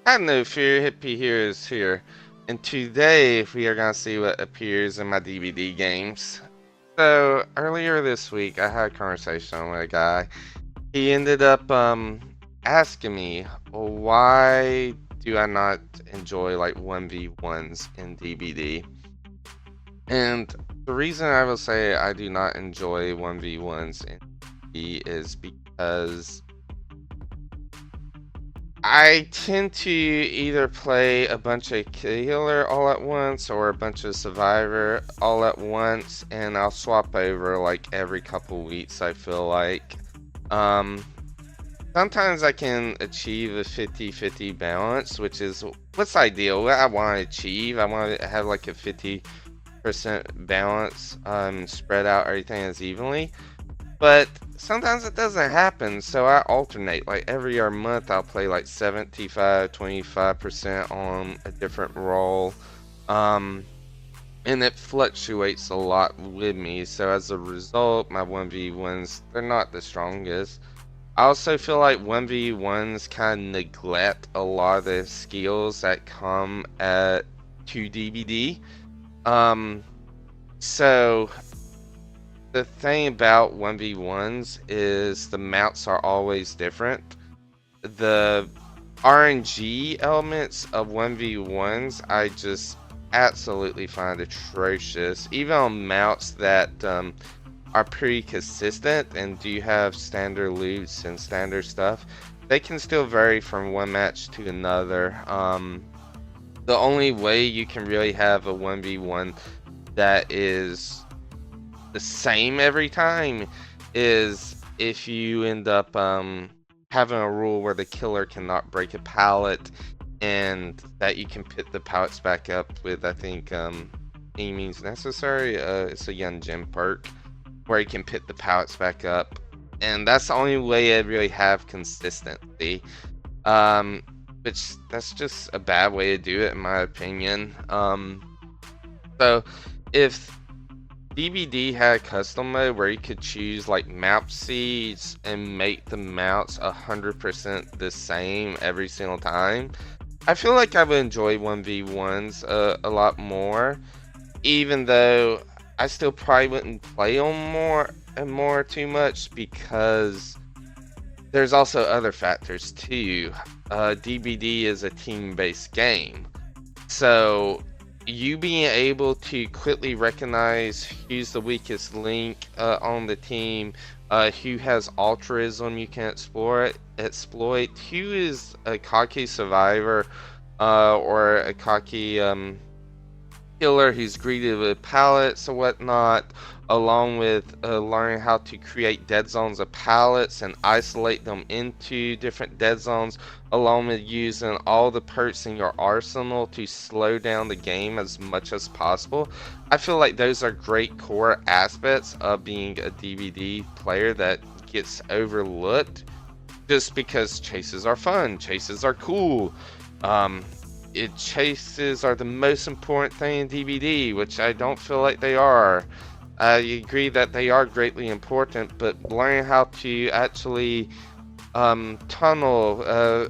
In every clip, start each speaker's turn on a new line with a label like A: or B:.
A: Hello, Fear Hippie here is here, and today we are gonna see what appears in my DVD games. So earlier this week, I had a conversation with a guy. He ended up asking me, well, why do I not enjoy like 1v1s in DBD? And the reason I will say I do not enjoy 1v1s in DBD is because I tend to either play a bunch of killer all at once or a bunch of survivor all at once, and I'll swap over like every couple weeks, I feel like. Um, Sometimes I can achieve a 50-50 balance, which is what's ideal. What I want to achieve, I want to have like a 50% balance, spread out everything as evenly. But sometimes it doesn't happen, so I alternate. Like every other month, I'll play like 75, 25% on a different role. Um, and it fluctuates a lot with me. So as a result, my 1v1s, they're not the strongest. I also feel like 1v1s kind of neglect a lot of the skills that come at 2 DBD. Um, so the thing about 1v1s is the mounts are always different. The RNG elements of 1v1s I just absolutely find atrocious. Even on mounts that are pretty consistent and do have standard loots and standard stuff, they can still vary from one match to another. The only way you can really have a 1v1 that is the same every time is if you end up having a rule where the killer cannot break a pallet, and that you can pit the pallets back up with, I think, any means necessary. It's a Young Gem perk where you can pit the pallets back up, and that's the only way I really have consistency. Um, which that's just a bad way to do it in my opinion. So if DBD had custom mode where you could choose like mount seeds and make the mounts 100% the same every single time, I feel like I would enjoy 1v1s a lot more, even though I still probably wouldn't play them more and more too much because there's also other factors too. DBD is a team-based game, so you being able to quickly recognize who's the weakest link on the team, who has altruism you can exploit, who is a cocky survivor, or a cocky killer who's greeted with pallets or whatnot, along with learning how to create dead zones of pallets and isolate them into different dead zones, along with using all the perks in your arsenal to slow down the game as much as possible. I feel like those are great core aspects of being a DVD player that gets overlooked just because chases are fun, chases are cool. Um, Chases are the most important thing in DVD, which I don't feel like they are. I agree that they are greatly important, but learning how to actually tunnel, uh,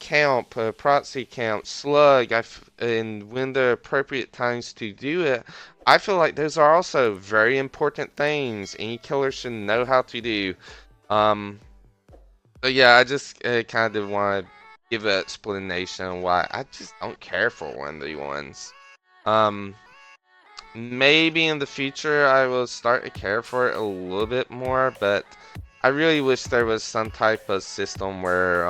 A: camp, proxy camp, slug, and when the appropriate times to do it, I feel like those are also very important things any killer should know how to do. Um, but yeah, I just kind of want to give an explanation why I just don't care for 1v1s. Um, Maybe in the future I will start to care for it a little bit more, but I really wish there was some type of system where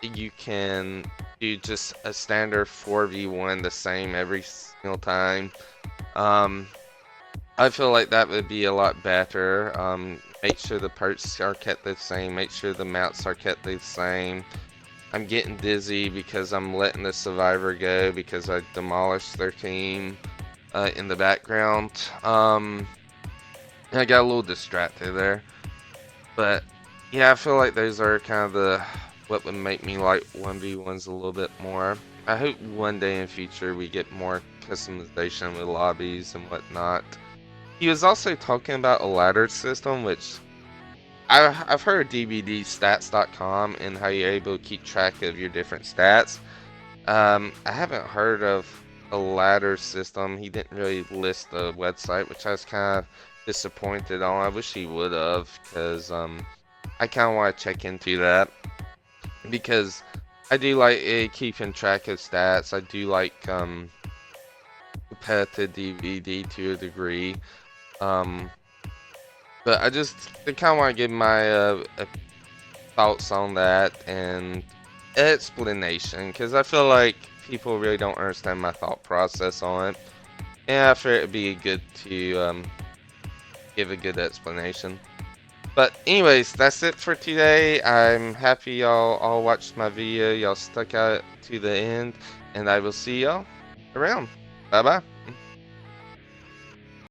A: you can do just a standard 4v1 the same every single time. Um, I feel like that would be a lot better. Make sure the perks are kept the same, make sure the mounts are kept the same. I'm getting dizzy because I'm letting the survivor go because I demolished their team in the background. I got a little distracted there. But yeah, I feel like those are kind of the what would make me like 1v1s a little bit more. I hope one day in future we get more customization with lobbies and whatnot. He was also talking about a ladder system, which I've heard of DVDstats.com and how you're able to keep track of your different stats. I haven't heard of a ladder system. He didn't really list the website, which I was kind of disappointed on. I wish he would have, because I kind of want to check into that because I do like keeping track of stats. I do like competitive DVD to a degree. Um, but I kind of want to give my thoughts on that and explanation because I feel like people really don't understand my thought process on it. And I feel it'd be good to give a good explanation. But anyways, that's it for today. I'm happy y'all all watched my video. Y'all stuck out to the end, and I will see y'all around. Bye bye.